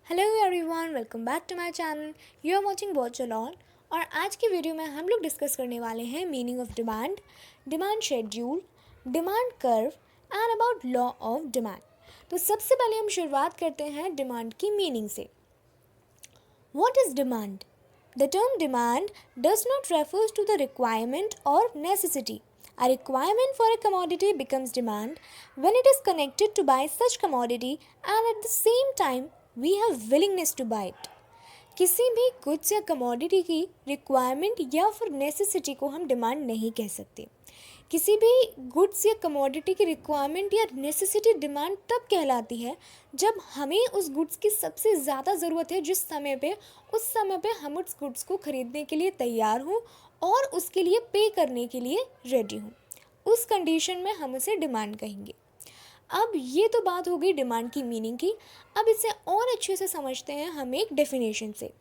Hello everyone, welcome back to my channel. You are watching watch alone. और आज की video में हम लोग डिस्कस करने वाले हैं meaning of demand, demand schedule, demand curve and about law of demand. तो सबसे पहले हम शुरुआत करते हैं डिमांड की मीनिंग से। What is demand? The term demand does not refers to the requirement और necessity. A requirement for a commodity becomes demand when it is connected to buy such commodity and at the same time we have willingness to buy it. किसी भी goods या commodity की requirement या फिर necessity को हम demand नहीं कह सकते। किसी भी गुड्स या कमोडिटी की रिक्वायरमेंट या नेसेसिटी डिमांड तब कहलाती है जब हमें उस गुड्स की सबसे ज़्यादा ज़रूरत है, जिस समय पे उस समय पे हम उस गुड्स को ख़रीदने के लिए तैयार हों और उसके लिए पे करने के लिए रेडी हों। उस कंडीशन में हम उसे डिमांड कहेंगे। अब ये तो बात हो गई डिमांड की मीनिंग की। अब इसे और अच्छे से समझते हैं हम एक डेफिनेशन से।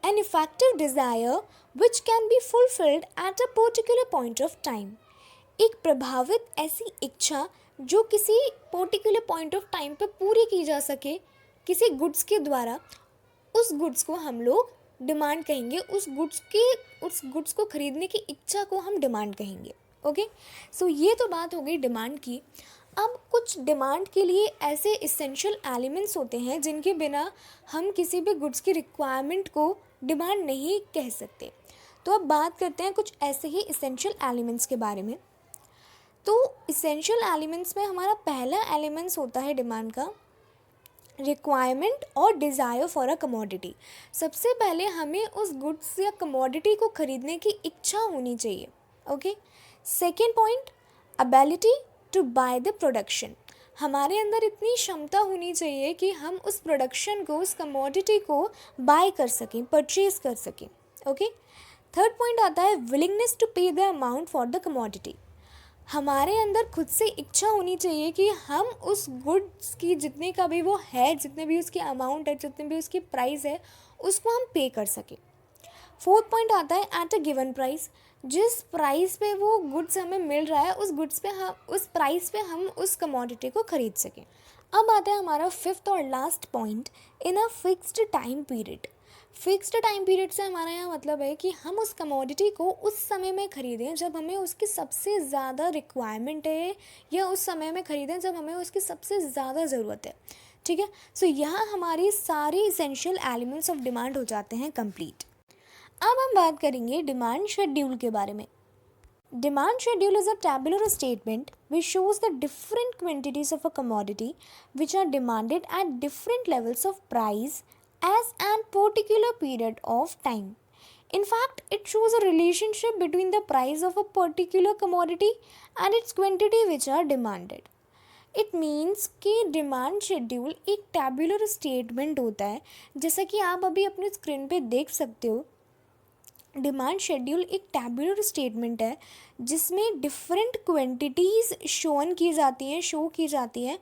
An effective desire which can be fulfilled at a particular point of time. एक प्रभावित ऐसी इच्छा जो किसी पर्टिकुलर पॉइंट ऑफ टाइम पे पूरी की जा सके किसी गुड्स के द्वारा, उस गुड्स को हम लोग डिमांड कहेंगे। उस गुड्स को खरीदने की इच्छा को हम डिमांड कहेंगे। ओके, सो ये तो बात हो गई डिमांड की। अब कुछ डिमांड के लिए ऐसे इसेंशियल एलिमेंट्स होते हैं जिनके बिना हम किसी भी गुड्स की रिक्वायरमेंट को डिमांड नहीं कह सकते। तो अब बात करते हैं कुछ ऐसे ही इसेंशियल एलिमेंट्स के बारे में। तो इसेंशियल एलिमेंट्स में हमारा पहला एलिमेंट्स होता है डिमांड का रिक्वायरमेंट और डिज़ायर फॉर अ कमोडिटी। सबसे पहले हमें उस गुड्स या कमोडिटी को खरीदने की इच्छा होनी चाहिए। Okay, second point, ability to buy the production. हमारे अंदर इतनी क्षमता होनी चाहिए कि हम उस प्रोडक्शन को, उस कमोडिटी को बाय कर सकें, परचेज कर सकें। ओके, थर्ड पॉइंट आता है विलिंगनेस टू पे the amount for the commodity. हमारे अंदर खुद से इच्छा होनी चाहिए कि हम उस गुड्स की जितने का भी वो है, जितने भी उसकी अमाउंट है, जितने भी उसकी प्राइस है, उसको हम पे कर सकें। फोर्थ पॉइंट आता है एट अ गिवन प्राइस। जिस प्राइस पे वो गुड्स हमें मिल रहा है, उस प्राइस पे हम उस कमोडिटी को खरीद सकें। अब आता है हमारा फिफ्थ और last point, in a fixed time period. Fixed time period से हमारा यहाँ मतलब है कि हम उस कमोडिटी को उस समय में ख़रीदें जब हमें उसकी सबसे ज़्यादा रिक्वायरमेंट है, या उस समय में ख़रीदें जब हमें उसकी सबसे ज़्यादा ज़रूरत है। ठीक है, सो यहाँ हमारी सारी इसेंशियल एलिमेंट्स ऑफ डिमांड हो जाते हैं कंप्लीट। अब हम बात करेंगे डिमांड शेड्यूल के बारे में। Demand schedule is a tabular statement which shows the different quantities of a commodity which are demanded at different levels of price as an particular period of time. In fact, it shows a relationship between the price of a particular commodity and its quantity which are demanded. It means कि demand schedule एक tabular statement होता है, जैसा कि आप अभी अपने screen पे देख सकते हो। डिमांड शेड्यूल एक टैबुलर स्टेटमेंट है जिसमें डिफरेंट क्वांटिटीज़ शो की जाती हैं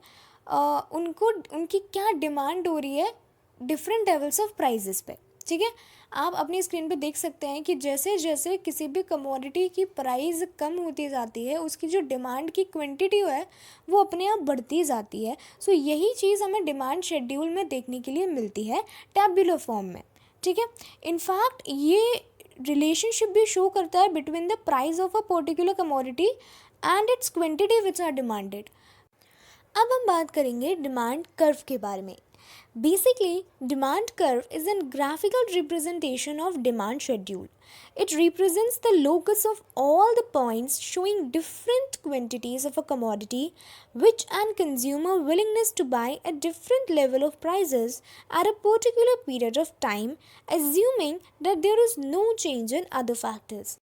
उनकी क्या डिमांड हो रही है डिफरेंट लेवल्स ऑफ प्राइजेस पे। ठीक है, आप अपनी स्क्रीन पे देख सकते हैं कि जैसे जैसे किसी भी कमोडिटी की प्राइस कम होती जाती है, उसकी जो डिमांड की क्वांटिटी है वो अपने आप बढ़ती जाती है। सो यही चीज़ हमें डिमांड शेड्यूल में देखने के लिए मिलती है टैबुलर फॉर्म में। ठीक है, इनफैक्ट ये रिलेशनशिप भी शो करता है between the price of a particular commodity and its quantity which are demanded. अब हम बात करेंगे डिमांड कर्व के बारे में। Basically demand curve is an graphical representation of demand schedule. It represents the locus of all the points showing different quantities of a commodity which an consumer willingness to buy at different level of prices at a particular period of time, assuming that there is no change in other factors.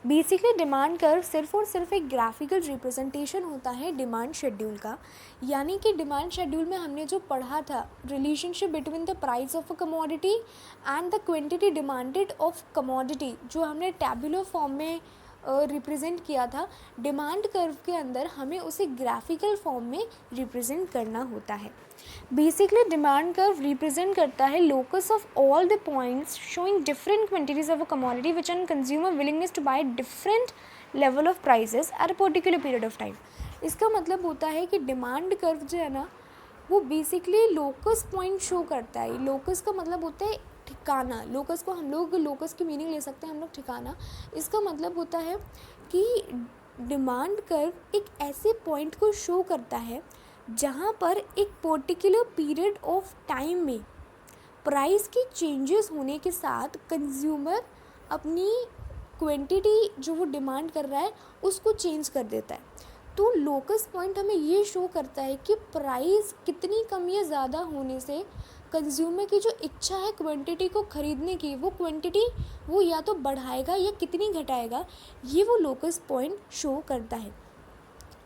Basically demand curve सिर्फ और सिर्फ एक graphical representation होता है demand schedule का। यानी कि demand schedule में हमने जो पढ़ा था, relationship between the price of a commodity and the quantity demanded of commodity, जो हमने टैबुलर फॉर्म में रिप्रेजेंट किया था, डिमांड कर्व के अंदर हमें उसे ग्राफिकल फॉर्म में रिप्रेजेंट करना होता है। बेसिकली डिमांड कर्व रिप्रेजेंट करता है locus of all the points showing different quantities of a commodity which an consumer willingness to buy different level of prices at a particular period of time. इसका मतलब होता है कि demand curve जो है ना, वो बेसिकली लोकस पॉइंट शो करता है। लोकस का मतलब होता है ठिकाना। लोकस को हम लोग लोकस की मीनिंग ले सकते हैं हम लोग ठिकाना। इसका मतलब होता है कि डिमांड कर्व एक ऐसे पॉइंट को शो करता है जहाँ पर एक पर्टिकुलर पीरियड ऑफ टाइम में प्राइस की चेंजेस होने के साथ कंज्यूमर अपनी क्वांटिटी जो वो डिमांड कर रहा है उसको चेंज कर देता है। तो लोकस पॉइंट हमें ये शो करता है कि प्राइस कितनी कम या ज़्यादा होने से कंज्यूमर की जो इच्छा है क्वांटिटी को ख़रीदने की, वो क्वांटिटी वो या तो बढ़ाएगा या कितनी घटाएगा, ये वो लोकस पॉइंट शो करता है।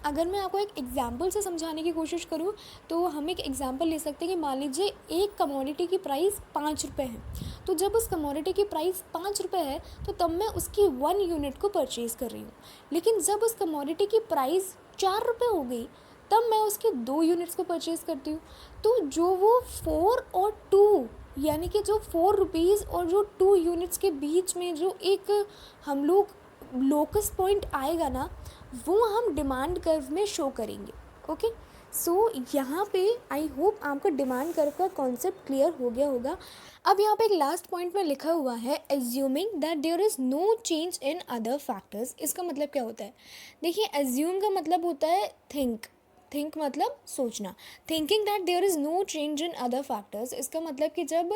अगर मैं आपको एक एग्जांपल से समझाने की कोशिश करूँ तो हम एक एग्जांपल ले सकते हैं कि मान लीजिए एक कमोडिटी की प्राइस 5 रुपये है। तो जब उस कमोडिटी की प्राइस 5 रुपये है तो तब मैं उसकी 1 यूनिट को परचेज़ कर रही हूँ। लेकिन जब उस कमोडिटी की प्राइस 4 रुपये हो गई तब मैं उसके 2 यूनिट्स को परचेज़ करती हूँ। तो जो वो 4 और 2 यानी कि जो 4 रुपीज़ और जो 2 यूनिट्स के बीच में जो एक हम लोग लोकस पॉइंट आएगा ना, वो हम डिमांड कर्व में शो करेंगे। ओके, सो यहाँ पे आई होप आपको डिमांड कर्व का कॉन्सेप्ट क्लियर हो गया होगा। अब यहाँ पे एक लास्ट पॉइंट में लिखा हुआ है assuming that there is no change in other factors. इसका मतलब क्या होता है? देखिए, एज्यूम का मतलब होता है थिंक मतलब सोचना। Thinking that there is no change in other factors, इसका मतलब कि जब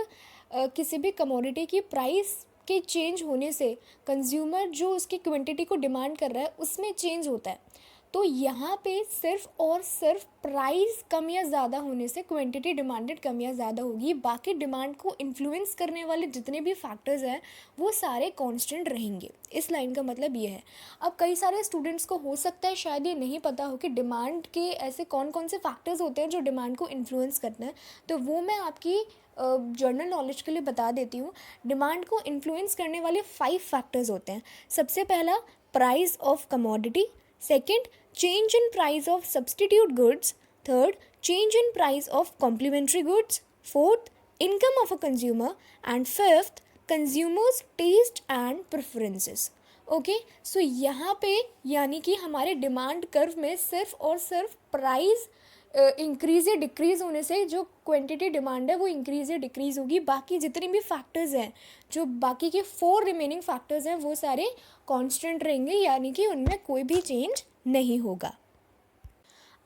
किसी भी कमोडिटी की प्राइस के चेंज होने से कंज्यूमर जो उसकी क्वांटिटी को डिमांड कर रहा है उसमें चेंज होता है। तो यहाँ पे सिर्फ और सिर्फ प्राइस कम या ज़्यादा होने से क्वांटिटी डिमांडेड कम या ज़्यादा होगी। बाकी डिमांड को इन्फ्लुएंस करने वाले जितने भी फैक्टर्स हैं वो सारे कांस्टेंट रहेंगे। इस लाइन का मतलब ये है। अब कई सारे स्टूडेंट्स को हो सकता है शायद ये नहीं पता हो कि डिमांड के ऐसे कौन कौन से फैक्टर्स होते हैं जो डिमांड को इन्फ्लुएंस करते हैं, तो वो मैं आपकी जनरल नॉलेज के लिए बता देती हूँ। डिमांड को इन्फ्लुएंस करने वाले 5 फैक्टर्स होते हैं। सबसे पहला price of commodity, second change in price of substitute goods, third change in price of complementary goods, fourth income of a consumer, and fifth consumers taste and preferences. Okay, so यहाँ पे यानी कि हमारे demand curve में सिर्फ और सिर्फ price increase या डिक्रीज़ होने से जो क्वांटिटी डिमांड है वो इंक्रीज़ या डिक्रीज़ होगी। बाकी जितने भी फैक्टर्स हैं, जो बाकी के 4 रिमेनिंग फैक्टर्स हैं, वो सारे कांस्टेंट रहेंगे, यानी कि उनमें कोई भी चेंज नहीं होगा।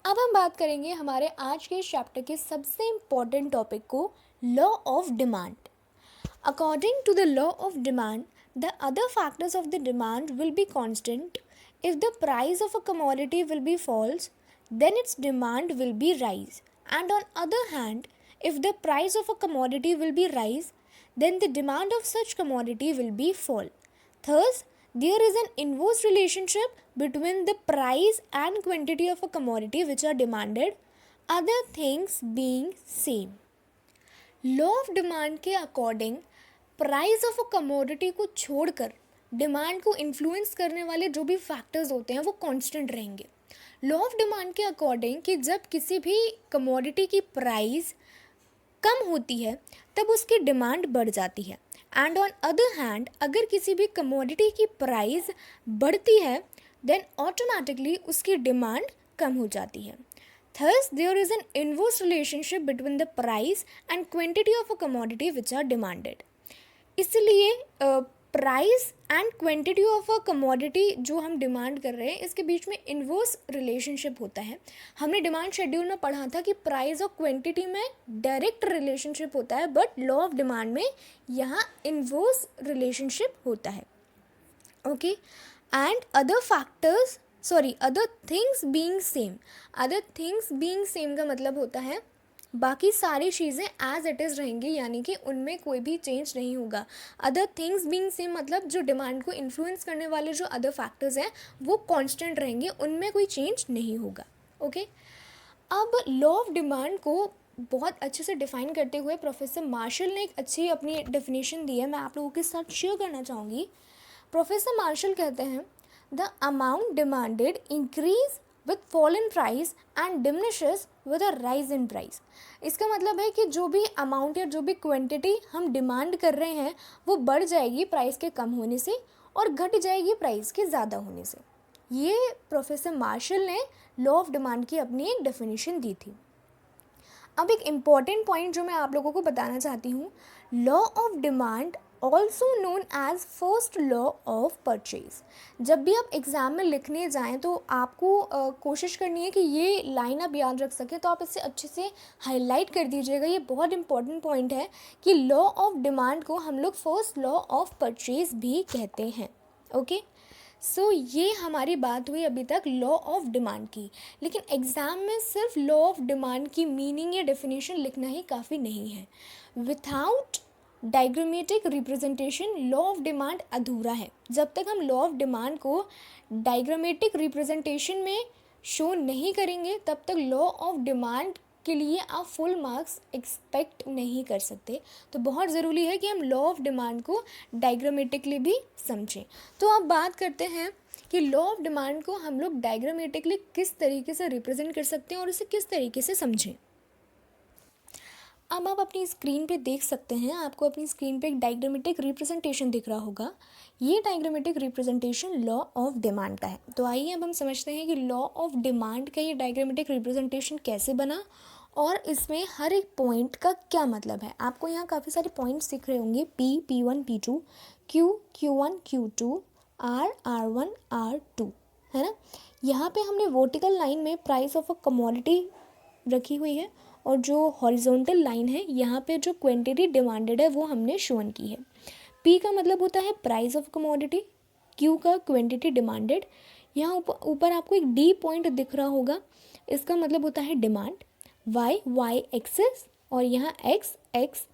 अब हम बात करेंगे हमारे आज के चैप्टर के सबसे इम्पॉर्टेंट टॉपिक को, law of demand. According to the law of demand, the other factors of the demand will be constant. If the price of a commodity will be falls, then its demand will be rise, and on other hand, if the price of a commodity will be rise, then the demand of such commodity will be fall. Thus, there is an inverse relationship between the price and quantity of a commodity which are demanded, other things being same. Law of demand के according price of a commodity को छोड़कर demand को influence करने वाले जो भी factors होते हैं वो कांस्टेंट रहेंगे। लॉ ऑफ डिमांड के अकॉर्डिंग कि जब किसी भी कमोडिटी की प्राइस कम होती है तब उसकी डिमांड बढ़ जाती है, एंड ऑन अदर हैंड अगर किसी भी कमोडिटी की प्राइस बढ़ती है देन ऑटोमेटिकली उसकी डिमांड कम हो जाती है। Thus, there is an inverse relationship between the price and quantity of a commodity which are demanded. इसलिए price and quantity of a commodity जो हम डिमांड कर रहे हैं इसके बीच में इन्वर्स रिलेशनशिप होता है। हमने डिमांड शेड्यूल में पढ़ा था कि प्राइस और क्वांटिटी में डायरेक्ट रिलेशनशिप होता है, बट लॉ ऑफ डिमांड में यहाँ इन्वर्स रिलेशनशिप होता है। Okay, and other things being same. Other things being same का मतलब होता है बाकी सारी चीज़ें एज इट इज़ रहेंगी, यानी कि उनमें कोई भी चेंज नहीं होगा। अदर थिंग्स बीइंग सेम मतलब जो डिमांड को इन्फ्लुएंस करने वाले जो अदर फैक्टर्स हैं वो कांस्टेंट रहेंगे, उनमें कोई चेंज नहीं होगा। ओके, अब लॉ ऑफ डिमांड को बहुत अच्छे से डिफाइन करते हुए प्रोफेसर मार्शल ने एक अच्छी अपनी डेफिनेशन दी है, मैं आप लोगों के साथ शेयर करना चाहूँगी। प्रोफेसर मार्शल कहते हैं the amount demanded increase with fall in price and diminishes with a rise in price। इसका मतलब है कि जो भी अमाउंट या जो भी क्वांटिटी हम डिमांड कर रहे हैं वो बढ़ जाएगी प्राइस के कम होने से और घट जाएगी प्राइस के ज़्यादा होने से। ये प्रोफेसर मार्शल ने लॉ ऑफ डिमांड की अपनी एक डेफिनेशन दी थी। अब एक इम्पॉर्टेंट पॉइंट जो मैं आप लोगों को बताना चाहती हूँ, law of demand also known as first law of purchase. जब भी आप एग्ज़ाम में लिखने जाएं तो आपको कोशिश करनी है कि ये लाइन आप याद रख सकें, तो आप इसे अच्छे से हाईलाइट कर दीजिएगा। ये बहुत इंपॉर्टेंट पॉइंट है कि लॉ ऑफ डिमांड को हम लोग फर्स्ट लॉ ऑफ परचेज भी कहते हैं। ओके, सो ये हमारी बात हुई अभी तक लॉ ऑफ डिमांड की। लेकिन एग्ज़ाम में सिर्फ लॉ ऑफ डिमांड की मीनिंग या डेफिनेशन लिखना ही काफ़ी नहीं है। Without diagrammatic representation law of demand अधूरा है। जब तक हम लॉ ऑफ डिमांड को डायग्रामेटिक रिप्रेजेंटेशन में शो नहीं करेंगे, तब तक लॉ ऑफ डिमांड के लिए आप फुल मार्क्स एक्सपेक्ट नहीं कर सकते। तो बहुत ज़रूरी है कि हम लॉ ऑफ डिमांड को डायग्रामेटिकली भी समझें। तो अब बात करते हैं कि लॉ ऑफ डिमांड को हम लोग डायग्रामेटिकली किस तरीके से रिप्रेजेंट कर सकते हैं और इसे किस तरीके से समझें। अब आप अपनी स्क्रीन पे देख सकते हैं, आपको अपनी स्क्रीन पे एक डायग्रामेटिक रिप्रेजेंटेशन दिख रहा होगा। ये diagrammatic representation law of demand का है। तो आइए अब हम समझते हैं कि लॉ ऑफ डिमांड का ये डायग्रामेटिक रिप्रेजेंटेशन कैसे बना और इसमें हर एक पॉइंट का क्या मतलब है। आपको यहाँ काफ़ी सारे पॉइंट्स दिख रहे होंगे, P1 P2, Q1 Q2, R1 R2, है ना। यहाँ पे हमने वर्टिकल लाइन में प्राइस ऑफ अ कमोडिटी रखी हुई है और जो हॉरिजॉन्टल लाइन है यहाँ पे जो क्वांटिटी डिमांडेड है वो हमने शोन की है। P का मतलब होता है प्राइस ऑफ कमोडिटी, Q का क्वांटिटी डिमांडेड। यहाँ ऊपर आपको एक D पॉइंट दिख रहा होगा, इसका मतलब होता है डिमांड। Y एक्सेस और यहाँ X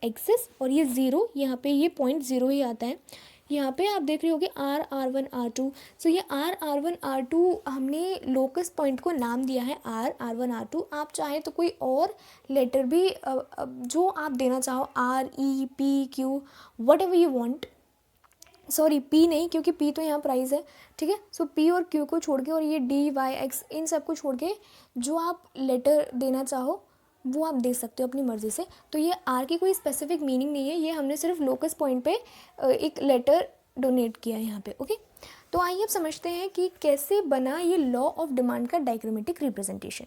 एक्सेस और ये ज़ीरो, यहाँ पे ये पॉइंट ज़ीरो ही आता है। यहाँ पे आप देख रहे होगे R1 R2। सो ये R1 R2 हमने लोकस पॉइंट को नाम दिया है R1 R2। आप चाहे तो कोई और लेटर भी जो आप देना चाहो, REPQ what ever you want, sorry P नहीं, क्योंकि P तो यहाँ प्राइस है, ठीक है। सो P और Q को छोड़ के और ये DYX इन सब को छोड़ के जो आप लेटर देना चाहो वो आप दे सकते हो अपनी मर्ज़ी से। तो ये R की कोई स्पेसिफिक मीनिंग नहीं है, ये हमने सिर्फ लोकस पॉइंट पे एक लेटर डोनेट किया है यहाँ पे। ओके, तो आइए अब समझते हैं कि कैसे बना ये लॉ ऑफ डिमांड का डायग्रामेटिक रिप्रेजेंटेशन।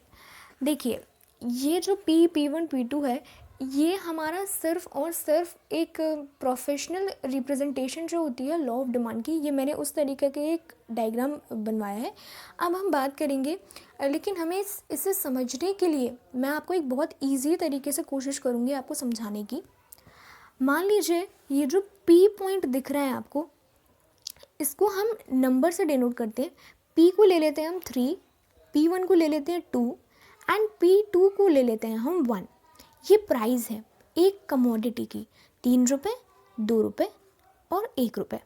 देखिए, ये जो P1 P2 है, ये हमारा सिर्फ और सिर्फ एक प्रोफेशनल रिप्रेजेंटेशन जो होती है लॉ ऑफ डिमांड की, ये मैंने उस तरीके के एक डायग्राम बनवाया है। अब हम बात करेंगे, लेकिन हमें इसे समझने के लिए मैं आपको एक बहुत इजी तरीके से कोशिश करूँगी आपको समझाने की। मान लीजिए ये जो P पॉइंट दिख रहा है आपको, इसको हम नंबर से डिनोट करते हैं। P को ले लेते हैं हम 3, P1 को ले लेते हैं 2 एंड P2 को ले लेते हैं हम 1। ये प्राइस है एक कमोडिटी की, 3 रुपये, 2 रुपये और 1 रुपये।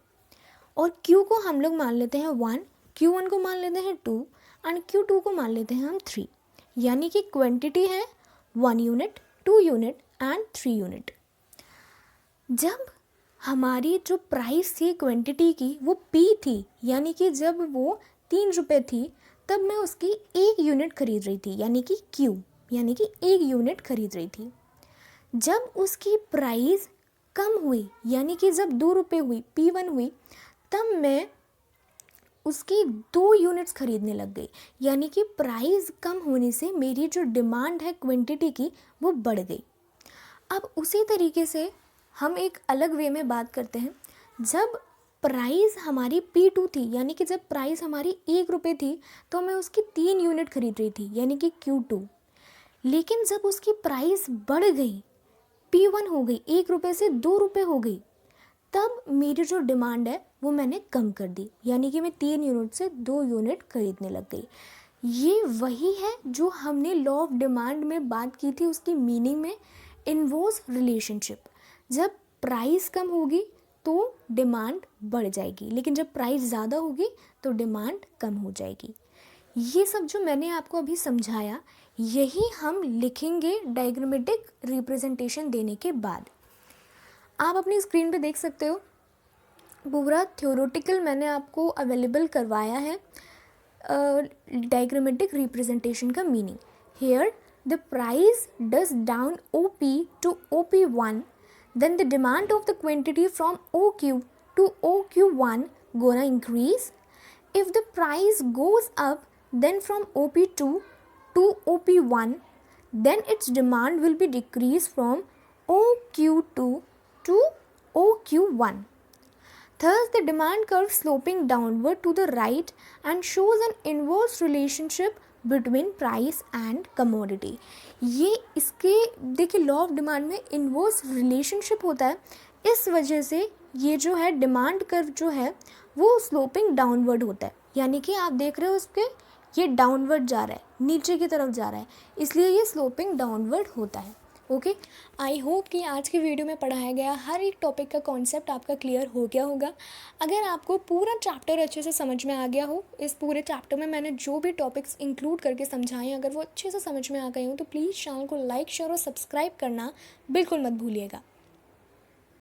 और Q को हम लोग मान लेते हैं 1, Q1 को मान लेते हैं 2 एंड Q2 को मान लेते हैं हम 3। यानी कि क्वांटिटी है 1 यूनिट, 2 यूनिट एंड 3 यूनिट। जब हमारी जो प्राइस थी क्वांटिटी की वो P थी, यानी कि जब वो 3 रुपये थी, तब मैं उसकी 1 यूनिट खरीद रही थी, यानी कि Q, यानी कि 1 यूनिट खरीद रही थी। जब उसकी प्राइस कम हुई, यानी कि जब 2 रुपये हुई, P1 हुई, तब मैं उसकी 2 यूनिट्स खरीदने लग गई। यानी कि प्राइस कम होने से मेरी जो डिमांड है क्वांटिटी की वो बढ़ गई। अब उसी तरीके से हम एक अलग वे में बात करते हैं। जब प्राइस हमारी P2 थी, यानी कि जब प्राइस हमारी 1 रुपये थी, तो मैं उसकी 3 यूनिट खरीद रही थी, यानी कि Q2। लेकिन जब उसकी प्राइस बढ़ गई, P1 हो गई, 1 रुपये से 2 रुपये हो गई, तब मेरी जो डिमांड है वो मैंने कम कर दी, यानी कि मैं 3 यूनिट से 2 यूनिट खरीदने लग गई। ये वही है जो हमने लॉ ऑफ डिमांड में बात की थी, उसकी मीनिंग में इनवर्स रिलेशनशिप। जब प्राइस कम होगी तो डिमांड बढ़ जाएगी, लेकिन जब प्राइस ज़्यादा होगी तो डिमांड कम हो जाएगी। ये सब जो मैंने आपको अभी समझाया, यही हम लिखेंगे डायग्रामेटिक रिप्रेजेंटेशन देने के बाद। आप अपनी स्क्रीन पे देख सकते हो, पूरा थ्योरेटिकल मैंने आपको अवेलेबल करवाया है डायग्रामेटिक रिप्रेजेंटेशन का meaning. Here the price does down OP to OP1, then the demand of the quantity from OQ to OQ1 gonna increase. If the price goes up, then from OP2 to OP1 then its demand will be decreased from OQ2 to OQ1. Thus, the demand curve sloping downward to the right and shows an inverse relationship between price and commodity. ये इसके देखिए law of demand में inverse relationship होता है, इस वजह से ये जो है डिमांड कर्व जो है वो स्लोपिंग डाउनवर्ड होता है, यानी कि आप देख रहे हो उसके ये डाउनवर्ड जा रहा है, नीचे की तरफ जा रहा है, इसलिए ये स्लोपिंग डाउनवर्ड होता है. ओके, आई होप कि आज की वीडियो में पढ़ाया गया हर एक टॉपिक का कॉन्सेप्ट आपका क्लियर हो गया होगा. अगर आपको पूरा चैप्टर अच्छे से समझ में आ गया हो, इस पूरे चैप्टर में मैंने जो भी टॉपिक्स इंक्लूड करके समझाए अगर वो अच्छे से समझ में आ गए हो, तो प्लीज़ चैनल को लाइक शेयर और सब्सक्राइब करना बिल्कुल मत भूलिएगा.